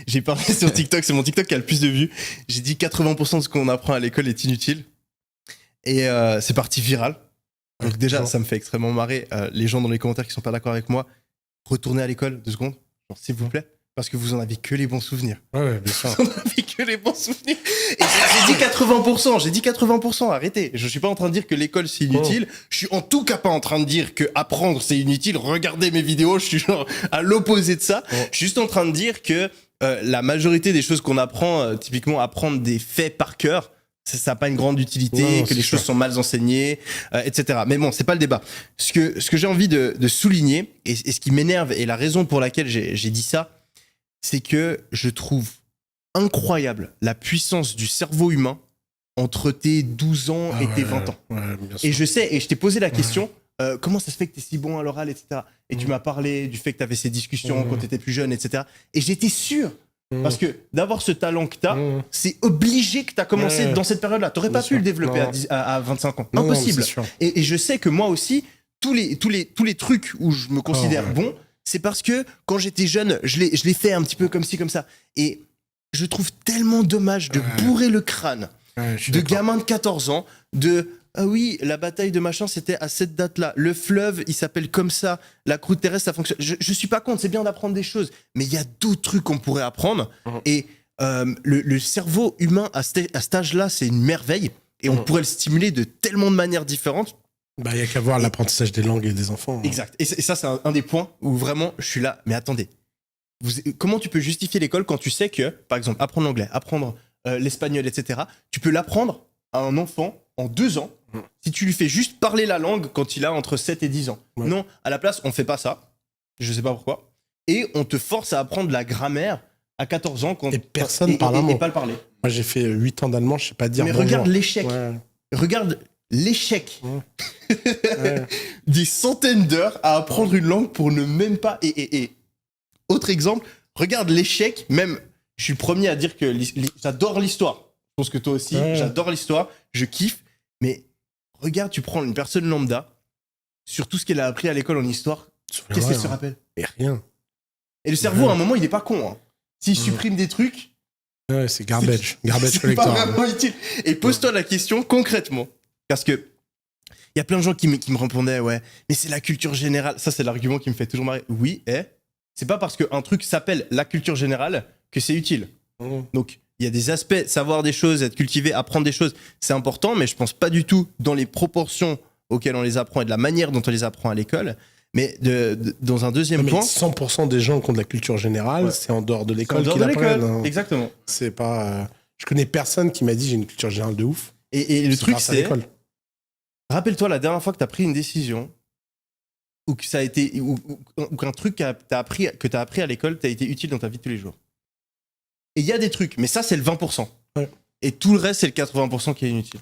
J'ai parlé sur TikTok, c'est mon TikTok qui a le plus de vues. J'ai dit 80% de ce qu'on apprend à l'école est inutile. Et c'est parti viral. Donc déjà, ça me fait extrêmement marrer. Les gens dans les commentaires qui sont pas d'accord avec moi, retournez à l'école 2 secondes, genre, s'il vous plaît. Parce que vous en avez que les bons souvenirs. Ouais, bien sûr. Vous en avez que les bons souvenirs. Et j'ai dit 80%, j'ai dit 80%, arrêtez. Je suis pas en train de dire que l'école c'est inutile. Je suis en tout cas pas en train de dire que apprendre c'est inutile. Regardez mes vidéos, je suis genre à l'opposé de ça. Je suis juste en train de dire que la majorité des choses qu'on apprend, typiquement apprendre des faits par cœur, ça n'a pas une grande utilité, que les choses sont mal enseignées, etc. Mais bon, c'est pas le débat. Ce que j'ai envie de souligner, et ce qui m'énerve, et la raison pour laquelle j'ai dit ça, c'est que je trouve incroyable la puissance du cerveau humain entre tes 12 ans et tes 20 ans. Et je sais, et je t'ai posé la question, comment ça se fait que tu es si bon à l'oral, etc. Et tu m'as parlé du fait que tu avais ces discussions quand tu étais plus jeune, etc. Et j'étais sûr, parce que d'avoir ce talent que tu as, c'est obligé que tu as commencé dans cette période-là. Tu n'aurais pas pu le développer à 25 ans. Impossible. Et je sais que moi aussi, tous les trucs où je me considère bon, c'est parce que quand j'étais jeune, je l'ai fait un petit peu comme ci, comme ça. Et je trouve tellement dommage de bourrer le crâne de gamins de 14 ans, ah oui, la bataille de machin, c'était à cette date-là. Le fleuve, il s'appelle comme ça. La croûte terrestre, ça fonctionne. Je suis pas contre, c'est bien d'apprendre des choses. Mais il y a d'autres trucs qu'on pourrait apprendre. Et le cerveau humain, à cet âge-là, c'est une merveille. Et on pourrait le stimuler de tellement de manières différentes. Bah, il y a qu'à voir l'apprentissage des langues et des enfants. Exact. Et ça, c'est un des points où vraiment, je suis là. Mais attendez, comment tu peux justifier l'école quand tu sais que, par exemple, apprendre l'anglais, apprendre l'espagnol, etc., tu peux l'apprendre à un enfant en 2 ans si tu lui fais juste parler la langue quand il a entre 7 et 10 ans. Non, à la place, on fait pas ça. Je sais pas pourquoi. Et on te force à apprendre la grammaire à 14 ans. Et personne parle un mot. Et pas le parler. Moi, j'ai fait 8 ans d'allemand, je sais pas dire Mais bonjour. regarde l'échec. Regarde l'échec des centaines d'heures à apprendre une langue pour ne même pas... Et autre exemple, regarde l'échec, même, je suis le premier à dire que j'adore l'histoire. Je pense que toi aussi, j'adore l'histoire, je kiffe, mais regarde, tu prends une personne lambda, sur tout ce qu'elle a appris à l'école en histoire, qu'est-ce qu'elle se rappelle? Et rien. Et le cerveau, à un moment, il est pas con. Hein. S'il supprime des trucs... Ouais, c'est garbage. Garbage c'est collector. pas vraiment utile. Et pose-toi la question concrètement. Parce que il y a plein de gens qui me répondaient, ouais, mais c'est la culture générale. Ça, c'est l'argument qui me fait toujours marrer. Oui, c'est pas parce qu'un truc s'appelle la culture générale que c'est utile. Donc, il y a des aspects, savoir des choses, être cultivé, apprendre des choses, c'est important, mais je pense pas du tout dans les proportions auxquelles on les apprend et de la manière dont on les apprend à l'école. Mais dans un deuxième point... 100% des gens qui ont de la culture générale, c'est en dehors de l'école qu'ils l'apprennent. Hein. Exactement. C'est pas... Je connais personne qui m'a dit j'ai une culture générale de ouf. Et le truc, c'est... Rappelle-toi la dernière fois que tu as pris une décision ou que ça a été ou qu'un truc que tu as appris à l'école t'a été utile dans ta vie de tous les jours. Et il y a des trucs, mais ça, c'est le 20%. Et tout le reste, c'est le 80% qui est inutile.